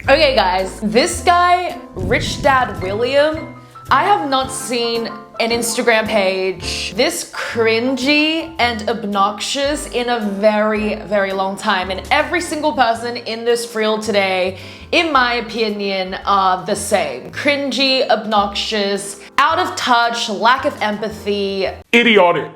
Okay guys, this guy, Rich Dad William, I have not seen an Instagram page this cringy and obnoxious in a very, very long time. And every single person in this reel today, in my opinion, are the same. Cringy, obnoxious, out of touch, lack of empathy. Idiotic.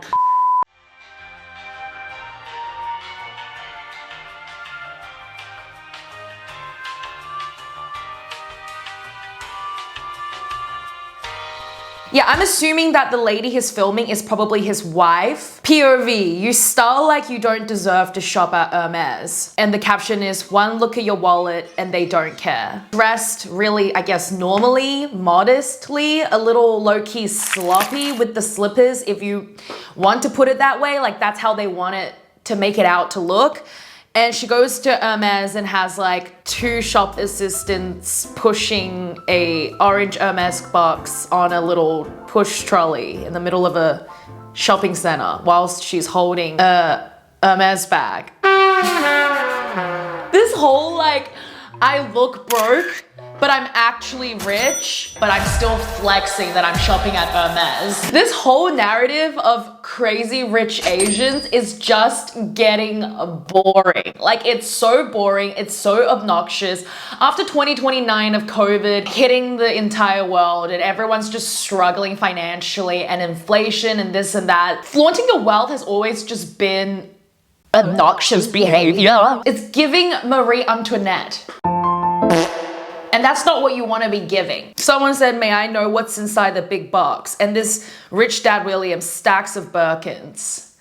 Yeah, I'm assuming that the lady he's filming is probably his wife. POV, you style like you don't deserve to shop at Hermes. And the caption is, one look at your wallet and they don't care. Dressed really, I guess, normally, modestly, a little low-key sloppy with the slippers, if you want to put it that way. Like, that's how they want it to make it out to look. And she goes to Hermes and has like two shop assistants pushing a orange Hermes box on a little push trolley in the middle of a shopping center whilst she's holding a Hermes bag. This whole like, I look broke, but I'm actually rich, but I'm still flexing that I'm shopping at Hermes. This whole narrative of crazy rich Asians is just getting boring. Like, it's so boring, it's so obnoxious. After 2029 of COVID hitting the entire world and everyone's just struggling financially and inflation and this and that, flaunting your wealth has always just been obnoxious behavior. It's giving Marie Antoinette. And that's not what you want to be giving. Someone said, may I know what's inside the big box? And this Rich Dad William stacks of Birkins.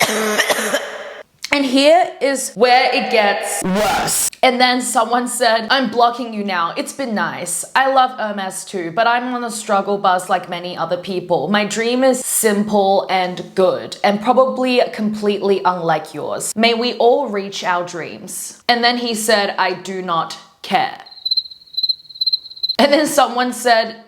And here is where it gets worse. And then someone said, I'm blocking you now. It's been nice. I love Hermes too, but I'm on a struggle bus like many other people. My dream is simple and good, and probably completely unlike yours. May we all reach our dreams. And then he said, I do not care. And then someone said,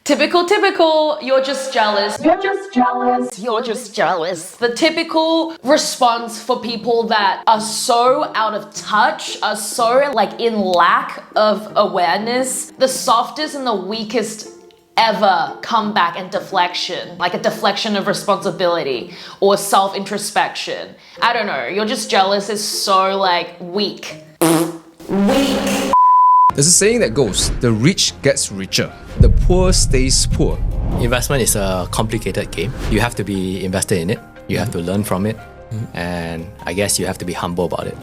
typical, you're just jealous. You're just jealous. You're just jealous. The typical response for people that are so out of touch, are so like in lack of awareness, the softest and the weakest ever comeback and deflection, like a deflection of responsibility or self-introspection. I don't know, you're just jealous is so like weak. Weak. There's a saying that goes, the rich gets richer, the poor stays poor. Investment is a complicated game. You have to be invested in it, you have to learn from it, and I guess you have to be humble about it.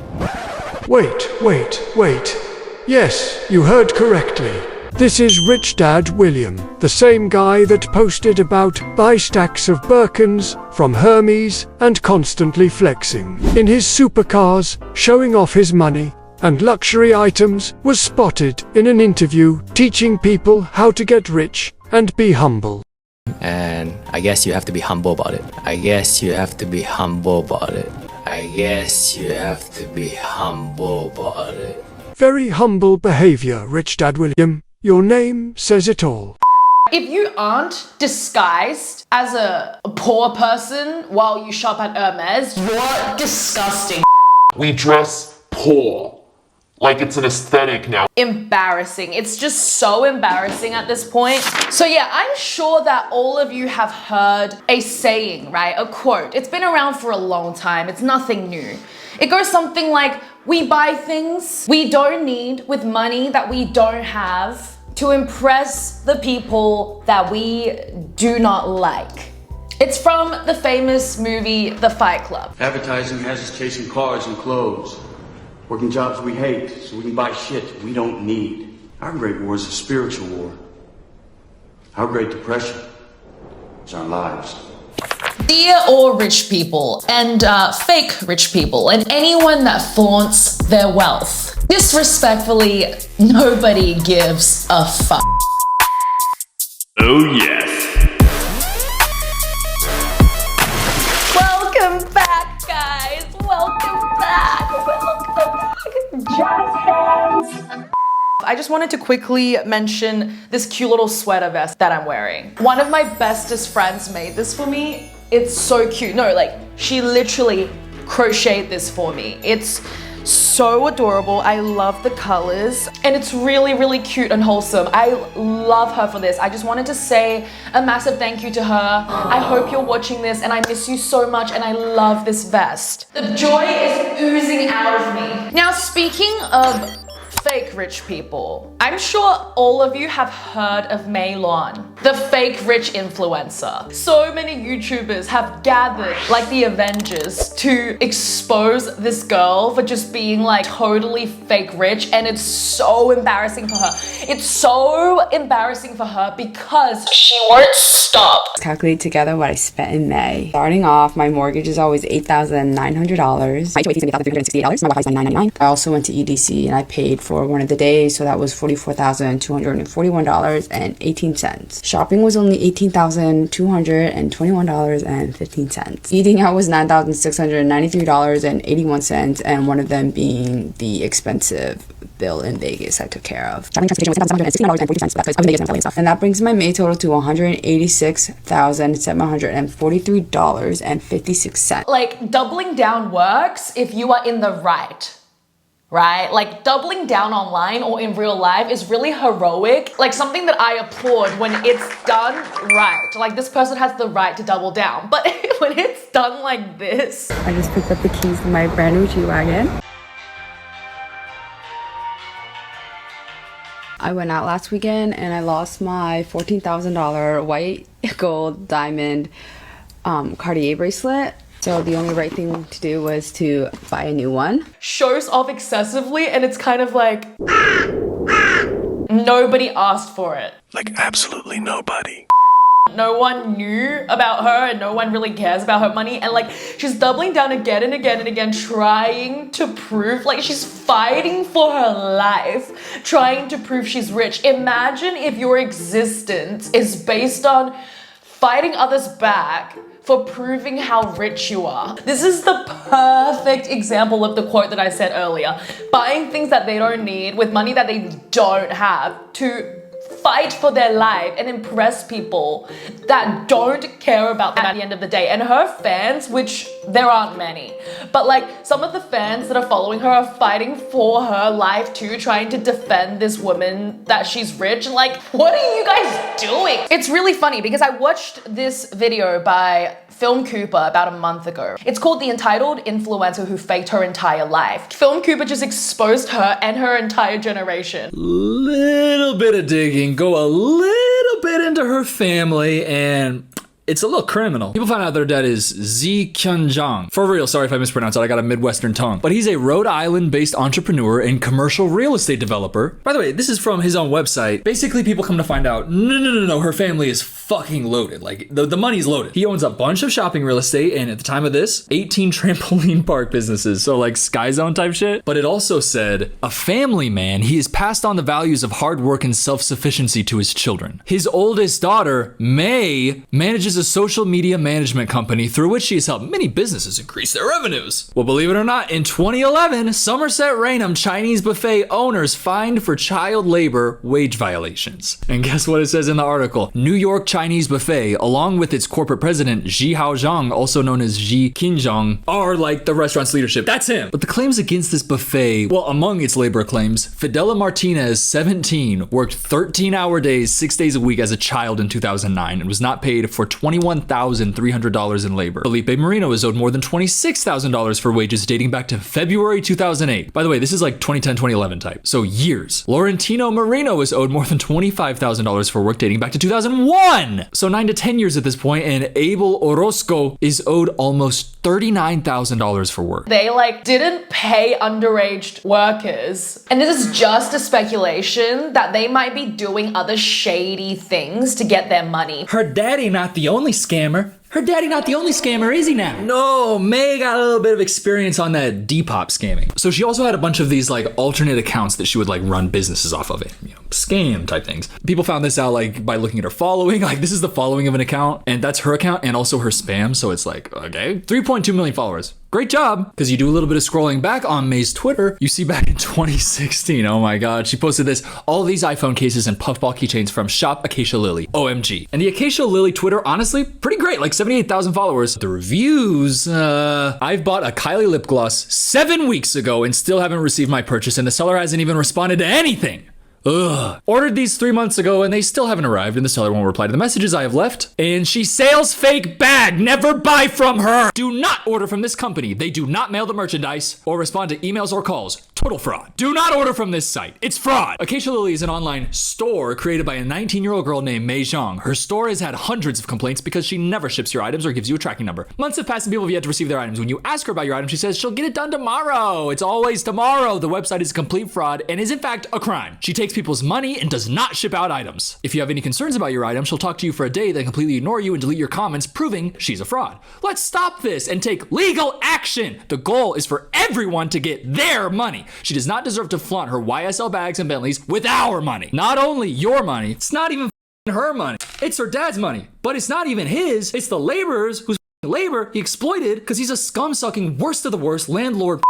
Wait. Yes, you heard correctly. This is Rich Dad William, the same guy that posted about buy stacks of Birkins from Hermes and constantly flexing in his supercars, showing off his money and luxury items, was spotted in an interview teaching people how to get rich and be humble. And I guess you have to be humble about it. Very humble behavior, Rich Dad William. Your name says it all. If you aren't disguised as a poor person while you shop at Hermes, you're disgusting. We dress poor. Like it's an aesthetic now. Embarrassing. It's just so embarrassing at this point. So yeah, I'm sure that all of you have heard a saying, right? A quote. It's been around for a long time. It's nothing new. It goes something like, we buy things we don't need with money that we don't have to impress the people that we do not like. It's from the famous movie, The Fight Club. Advertising has us chasing cars and clothes. Working jobs we hate, so we can buy shit we don't need. Our Great War is a spiritual war. Our Great Depression is our lives. Dear all rich people and fake rich people and anyone that flaunts their wealth, disrespectfully, nobody gives a fuck. Oh yes. Welcome back, guys. Welcome back. Jazz hands. I just wanted to quickly mention this cute little sweater vest that I'm wearing. One of my bestest friends made this for me. It's so cute. No, like she literally crocheted this for me. It's so adorable. I love the colors and it's really, really cute and wholesome. I love her for this. I just wanted to say a massive thank you to her. I hope you're watching this and I miss you so much and I love this vest. The joy is oozing out of me. Now, speaking of fake rich people, I'm sure all of you have heard of Mei Luan, the fake rich influencer. So many YouTubers have gathered like the Avengers to expose this girl for just being like totally fake rich, and it's so embarrassing for her. It's so embarrassing for her because she won't stop. Calculate together what I spent in May. Starting off, my mortgage is always $8,900. My HOA fee is $8,368. My Wi-Fi is $999. I also went to EDC and I paid for one of the days, so that was $44,241.18. Shopping was only $18,221.15. Eating out was $9,693.81, and one of them being the expensive bill in Vegas I took care of. Shopping transportation was $7,760.42. That's because I was in Vegas and selling stuff. And that brings my May total to $186,743.56. Like, doubling down works if you are in the right. Right? Like, doubling down online or in real life is really heroic. Like, something that I applaud when it's done right. Like, this person has the right to double down. But when it's done like this. I just picked up the keys to my brand new G-Wagon. I went out last weekend and I lost my $14,000 white gold diamond Cartier bracelet. So the only right thing to do was to buy a new one. Shows off excessively and it's kind of like, nobody asked for it. Like absolutely nobody. No one knew about her and no one really cares about her money, and like she's doubling down again and again and again, trying to prove, like she's fighting for her life, trying to prove she's rich. Imagine if your existence is based on fighting others back for proving how rich you are. This is the perfect example of the quote that I said earlier. Buying things that they don't need with money that they don't have to fight for their life and impress people that don't care about them at the end of the day. And her fans, which there aren't many, but like some of the fans that are following her are fighting for her life too, trying to defend this woman that she's rich. Like, what are you guys doing? It's really funny because I watched this video by Film Cooper about a month ago. It's called The Entitled Influencer Who Faked Her Entire Life. Film Cooper just exposed her and her entire generation. Little bit of digging, go a little bit into her family, and it's a little criminal. People found out their dad is Zi Kyunjang. For real, sorry if I mispronounced it, I got a Midwestern tongue. But he's a Rhode Island-based entrepreneur and commercial real estate developer. By the way, this is from his own website. Basically, people come to find out, no, her family is fucking loaded. Like, the money's loaded. He owns a bunch of shopping real estate, and at the time of this, 18 trampoline park businesses. So like Sky Zone type shit. But it also said, a family man, he has passed on the values of hard work and self-sufficiency to his children. His oldest daughter, May, manages a social media management company through which she has helped many businesses increase their revenues. Well, believe it or not, in 2011, Somerset Raynham Chinese buffet owners fined for child labor wage violations. And guess what it says in the article? New York Chinese buffet, along with its corporate president, Ji Haozhang, also known as Ji Qinzhang, are like the restaurant's leadership. That's him. But the claims against this buffet, well, among its labor claims, Fidela Martinez, 17, worked 13-hour days, 6 days a week as a child in 2009 and was not paid for $21,300 in labor. Felipe Marino is owed more than $26,000 for wages dating back to February 2008. By the way, this is like 2010-2011 type, so years. Laurentino Marino is owed more than $25,000 for work dating back to 2001. So 9 to 10 years at this point, and Abel Orozco is owed almost $39,000 for work. They like didn't pay underage workers. And this is just a speculation that they might be doing other shady things to get their money. Her daddy not the only scammer. Her daddy not the only scammer, is he now? No, May got a little bit of experience on that Depop scamming. So she also had a bunch of these like alternate accounts that she would like run businesses off of it, you know, scam type things. People found this out like by looking at her following. Like this is the following of an account, and that's her account and also her spam. So it's like, okay, 3.2 million followers. Great job, because you do a little bit of scrolling back on May's Twitter, you see back in 2016, oh my god, she posted this, all these iPhone cases and puffball keychains from Shop Acacia Lily, OMG. And the Acacia Lily Twitter, honestly, pretty great, like 78,000 followers. The reviews, I've bought a Kylie lip gloss 7 weeks ago and still haven't received my purchase, and the seller hasn't even responded to anything. Ugh. Ordered these 3 months ago and they still haven't arrived, and the seller won't reply to the messages I have left. And she sales fake bag. Never buy from her. Do not order from this company. They do not mail the merchandise or respond to emails or calls. Total fraud. Do not order from this site. It's fraud. Acacia Lily is an online store created by a 19-year-old girl named Mei Zhang. Her store has had hundreds of complaints because she never ships your items or gives you a tracking number. Months have passed and people have yet to receive their items. When you ask her about your item, she says she'll get it done tomorrow. It's always tomorrow. The website is a complete fraud and is in fact a crime. She takes people's money and does not ship out items. If you have any concerns about your item, she'll talk to you for a day, then completely ignore you and delete your comments, proving she's a fraud. Let's stop this and take legal action. The goal is for everyone to get their money. She does not deserve to flaunt her YSL bags and Bentleys with our money. Not only your money, it's not even her money. It's her dad's money, but it's not even his. It's the laborers whose labor he exploited because he's a scum-sucking, worst of the worst landlord.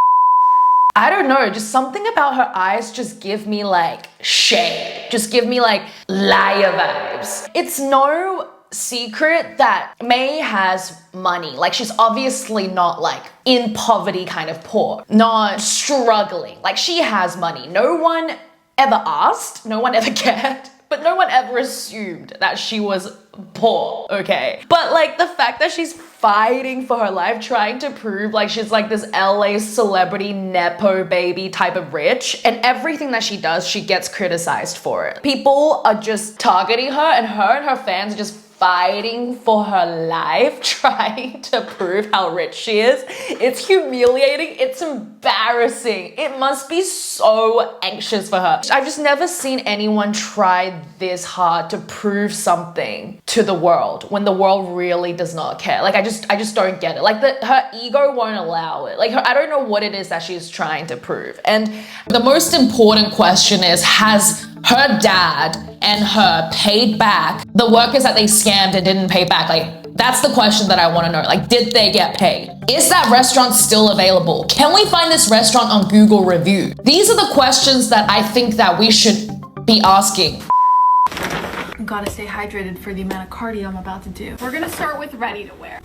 I don't know, just something about her eyes just give me like shade. Just give me like liar vibes. It's no secret that May has money. Like, she's obviously not like in poverty kind of poor, not struggling. Like, she has money. No one ever asked, no one ever cared, but no one ever assumed that she was poor, okay? But like the fact that she's fighting for her life, trying to prove like she's like this LA celebrity nepo baby type of rich, and everything that she does, she gets criticized for it. People are just targeting her and her fans are just fighting for her life, trying to prove how rich she is. It's humiliating, it's embarrassing. It must be so anxious for her. I've just never seen anyone try this hard to prove something to the world when the world really does not care. Like, I just don't get it. Like, her ego won't allow it. Like, I don't know what it is that she's trying to prove. And the most important question is, has her dad and her paid back the workers that they scammed and didn't pay back? Like, that's the question that I want to know. Like, did they get paid? Is that restaurant still available? Can we find this restaurant on Google review? These are the questions that I think that we should be asking. Gotta stay hydrated for the amount of cardio I'm about to do. We're gonna start with ready to wear.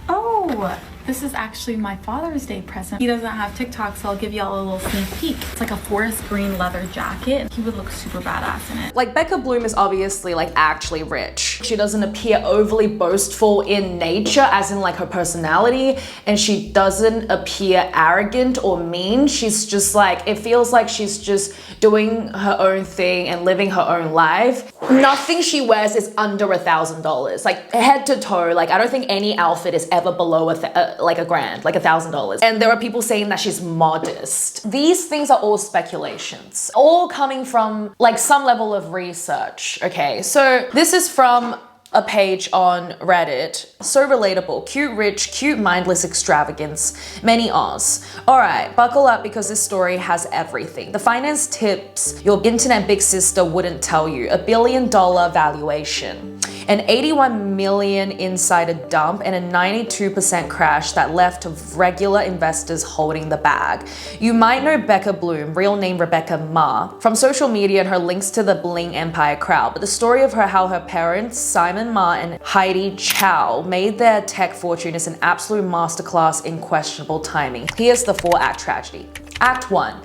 Oh, this is actually my Father's Day present. He doesn't have TikTok, so I'll give y'all a little sneak peek. It's like a forest green leather jacket. He would look super badass in it. Like, Becca Bloom is obviously like actually rich. She doesn't appear overly boastful in nature, as in like her personality, and she doesn't appear arrogant or mean. She's just like, it feels like she's just doing her own thing and living her own life. Nothing she wears is under $1,000. Like, head to toe, like I don't think any outfit is ever below like $1,000, like $1,000. And there are people saying that she's modest. These things are all speculations, all coming from like some level of research. Okay, so this is from a page on Reddit. So relatable, cute, rich, cute, mindless extravagance, many R's. All right, buckle up because this story has everything. The finance tips your internet big sister wouldn't tell you. $1 billion valuation, an 81 million insider dump, and a 92% crash that left regular investors holding the bag. You might know Becca Bloom, real name Rebecca Ma, from social media and her links to the Bling Empire crowd, but the story of how her parents, Simon Ma and Heidi Chow, made their tech fortune is an absolute masterclass in questionable timing. Here's the 4-act tragedy. Act 1.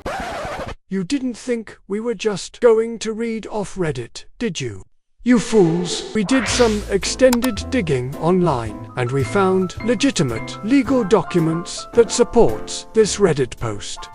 You didn't think we were just going to read off Reddit, did you? You fools, we did some extended digging online and we found legitimate legal documents that supports this Reddit post.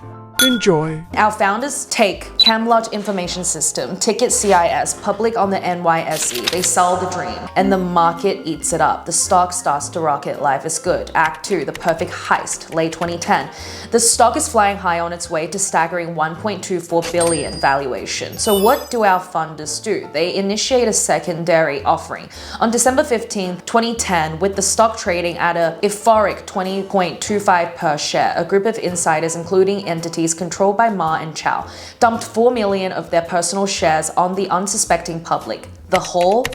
Enjoy. Our founders take Camelot Information System, Ticket CIS, public on the NYSE. They sell the dream and the market eats it up. The stock starts to rocket. Life is good. Act 2, the perfect heist, late 2010. The stock is flying high on its way to staggering 1.24 billion valuation. So what do our funders do? They initiate a secondary offering. On December 15th, 2010, with the stock trading at a euphoric 20.25 per share, a group of insiders, including entities controlled by Ma and Chow, dumped 4 million of their personal shares on the unsuspecting public. The whole,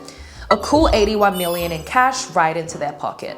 a cool 81 million in cash right into their pocket.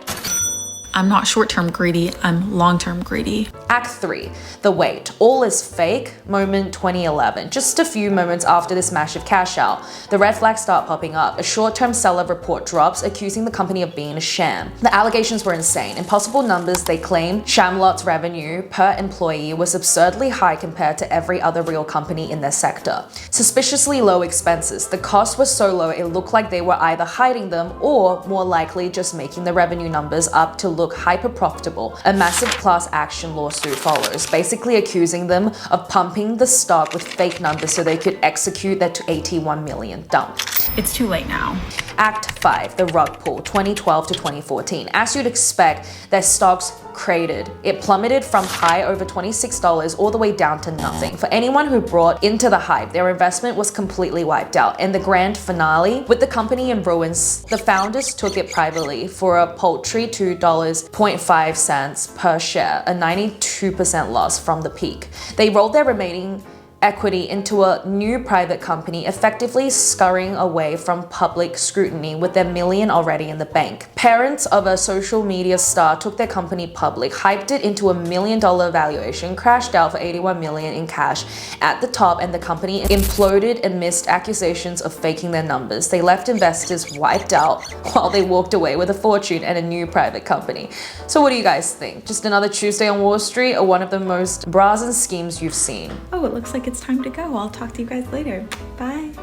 I'm not short-term greedy, I'm long-term greedy. Act 3, the wait. All is fake, moment 2011. Just a few moments after this massive cash out, the red flags start popping up. A short-term seller report drops, accusing the company of being a sham. The allegations were insane. Impossible numbers, they claim. Shamlot's revenue per employee was absurdly high compared to every other real company in their sector. Suspiciously low expenses. The cost was so low it looked like they were either hiding them or, more likely, just making the revenue numbers up to look hyper profitable. A massive class action lawsuit follows, basically accusing them of pumping the stock with fake numbers so they could execute their 81 million dump. It's too late now. Act 5, the rug pull, 2012 to 2014. As you'd expect, their stocks cratered. It plummeted from high over $26 all the way down to nothing. For anyone who brought into the hype, their investment was completely wiped out. In the grand finale, with the company in ruins, the founders took it privately for a paltry $2.05 per share, a 92% loss from the peak. They rolled their remaining equity into a new private company, effectively scurrying away from public scrutiny with their million already in the bank. Parents of a social media star took their company public, hyped it into $1 million valuation, crashed out for 81 million in cash at the top, and the company imploded amidst accusations of faking their numbers. They left investors wiped out while they walked away with a fortune and a new private company. So what do you guys think? Just another Tuesday on Wall Street, or one of the most brazen schemes you've seen? Oh, it looks like it's time to go. I'll talk to you guys later. Bye.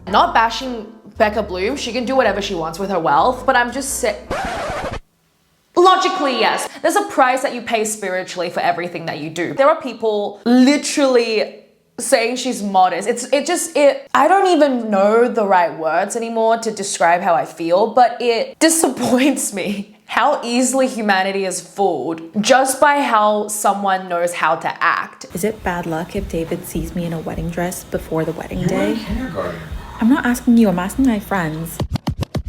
Not bashing Becca Bloom, she can do whatever she wants with her wealth, but I'm just saying, logically, yes, there's a price that you pay spiritually for everything that you do. There are people literally saying she's modest. I don't even know the right words anymore to describe how I feel, but it disappoints me how easily humanity is fooled just by how someone knows how to act. Is it bad luck if David sees me in a wedding dress before the wedding day? I'm not asking you, I'm asking my friends.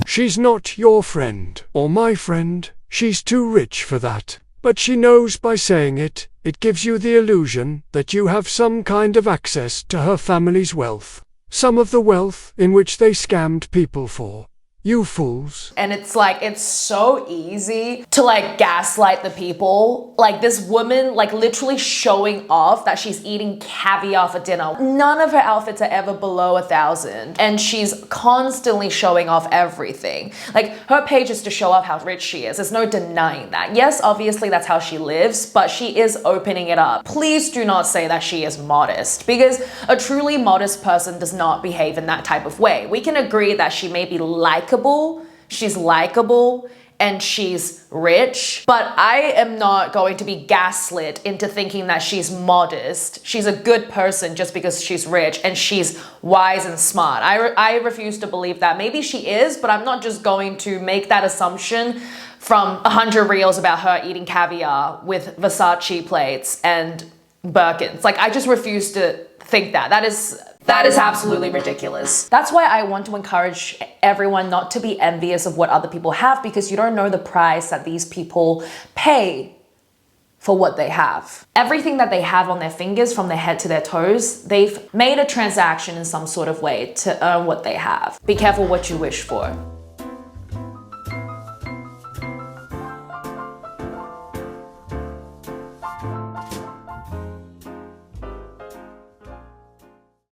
She's not your friend or my friend. She's too rich for that. But she knows by saying it, it gives you the illusion that you have some kind of access to her family's wealth. Some of the wealth in which they scammed people for. You fools. And it's like, it's so easy to like gaslight the people. Like this woman, like literally showing off that she's eating caviar for dinner. None of her outfits are ever below 1,000. And she's constantly showing off everything. Like her page is to show off how rich she is. There's no denying that. Yes, obviously that's how she lives, but she is opening it up. Please do not say that she is modest, because a truly modest person does not behave in that type of way. We can agree that she may be she's likable, and she's rich, but I am not going to be gaslit into thinking that she's modest. She's a good person just because she's rich and she's wise and smart. I refuse to believe that. Maybe she is, but I'm not just going to make that assumption from 100 reels about her eating caviar with Versace plates and Birkins. Like, I just refuse to think that. That is absolutely ridiculous. That's why I want to encourage everyone not to be envious of what other people have, because you don't know the price that these people pay for what they have. Everything that they have on their fingers, from their head to their toes, they've made a transaction in some sort of way to earn what they have. Be careful what you wish for.